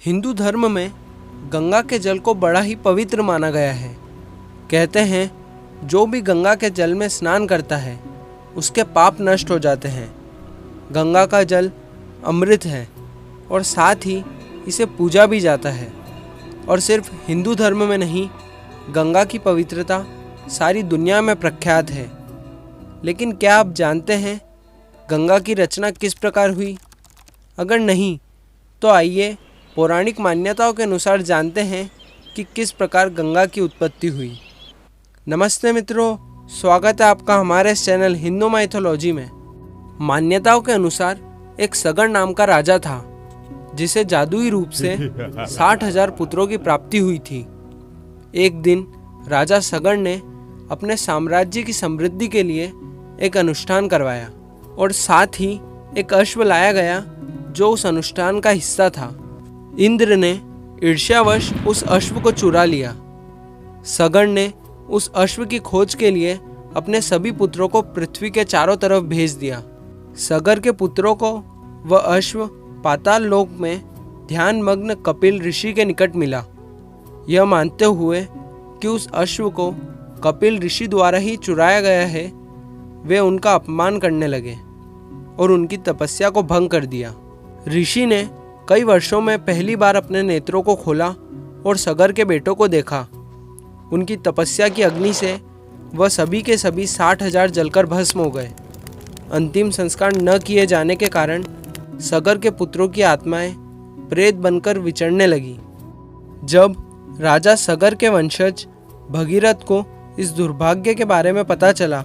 हिंदू धर्म में गंगा के जल को बड़ा ही पवित्र माना गया है। कहते हैं जो भी गंगा के जल में स्नान करता है उसके पाप नष्ट हो जाते हैं। गंगा का जल अमृत है और साथ ही इसे पूजा भी जाता है। और सिर्फ हिंदू धर्म में नहीं, गंगा की पवित्रता सारी दुनिया में प्रख्यात है। लेकिन क्या आप जानते हैं गंगा की रचना किस प्रकार हुई? अगर नहीं तो आइए पौराणिक मान्यताओं के अनुसार जानते हैं कि किस प्रकार गंगा की उत्पत्ति हुई। नमस्ते मित्रों, स्वागत है आपका हमारे इस चैनल हिंदू माइथोलॉजी में। मान्यताओं के अनुसार एक सगर नाम का राजा था जिसे जादुई रूप से 60,000 पुत्रों की प्राप्ति हुई थी। एक दिन राजा सगर ने अपने साम्राज्य की समृद्धि के लिए एक अनुष्ठान करवाया और साथ ही एक अश्व लाया गया जो उस अनुष्ठान का हिस्सा था। इंद्र ने ईर्ष्यावश उस अश्व को चुरा लिया। सगर ने उस अश्व की खोज के लिए अपने सभी पुत्रों को पृथ्वी के चारों तरफ भेज दिया। सगर के पुत्रों को वह अश्व पाताल लोक में ध्यानमग्न कपिल ऋषि के निकट मिला। यह मानते हुए कि उस अश्व को कपिल ऋषि द्वारा ही चुराया गया है, वे उनका अपमान करने लगे और उनकी तपस्या को भंग कर दिया। ऋषि ने कई वर्षों में पहली बार अपने नेत्रों को खोला और सगर के बेटों को देखा। उनकी तपस्या की अग्नि से वह सभी के सभी 60,000 जलकर भस्म हो गए। अंतिम संस्कार न किए जाने के कारण सगर के पुत्रों की आत्माएं प्रेत बनकर विचरने लगी। जब राजा सगर के वंशज भगीरथ को इस दुर्भाग्य के बारे में पता चला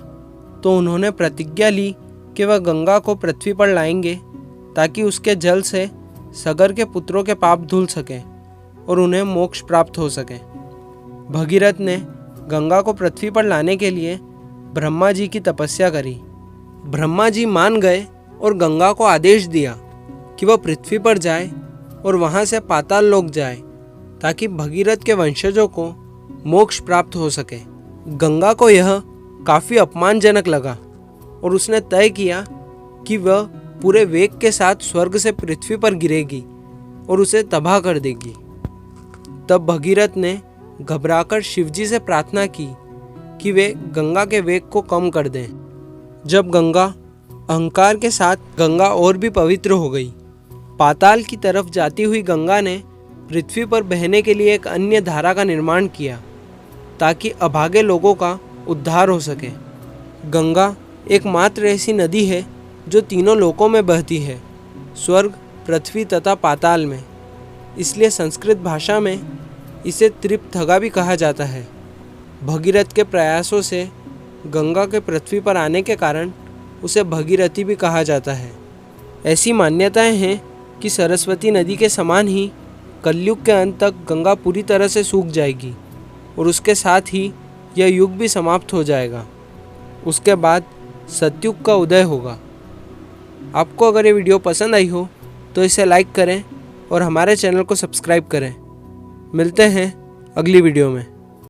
तो उन्होंने प्रतिज्ञा ली कि वह गंगा को पृथ्वी पर लाएंगे ताकि उसके जल से सगर के पुत्रों के पाप धुल सकें और उन्हें मोक्ष प्राप्त हो सके। भगीरथ ने गंगा को पृथ्वी पर लाने के लिए ब्रह्मा जी की तपस्या करी। ब्रह्मा जी मान गए और गंगा को आदेश दिया कि वह पृथ्वी पर जाए और वहां से पाताल लोक जाए ताकि भगीरथ के वंशजों को मोक्ष प्राप्त हो सके। गंगा को यह काफ़ी अपमानजनक लगा और उसने तय किया कि वह पूरे वेग के साथ स्वर्ग से पृथ्वी पर गिरेगी और उसे तबाह कर देगी। तब भगीरथ ने घबराकर शिवजी से प्रार्थना की कि वे गंगा के वेग को कम कर दें। जब गंगा अहंकार के साथ गंगा और भी पवित्र हो गई। पाताल की तरफ जाती हुई गंगा ने पृथ्वी पर बहने के लिए एक अन्य धारा का निर्माण किया ताकि अभागे लोगों का उद्धार हो सके। गंगा एकमात्र ऐसी नदी है जो तीनों लोकों में बहती है, स्वर्ग, पृथ्वी तथा पाताल में। इसलिए संस्कृत भाषा में इसे त्रिपथगा भी कहा जाता है। भगीरथ के प्रयासों से गंगा के पृथ्वी पर आने के कारण उसे भगीरथी भी कहा जाता है। ऐसी मान्यताएं हैं कि सरस्वती नदी के समान ही कलयुग के अंत तक गंगा पूरी तरह से सूख जाएगी और उसके साथ ही यह युग भी समाप्त हो जाएगा। उसके बाद सतयुग का उदय होगा। आपको अगर ये वीडियो पसंद आई हो तो इसे लाइक करें और हमारे चैनल को सब्सक्राइब करें। मिलते हैं अगली वीडियो में।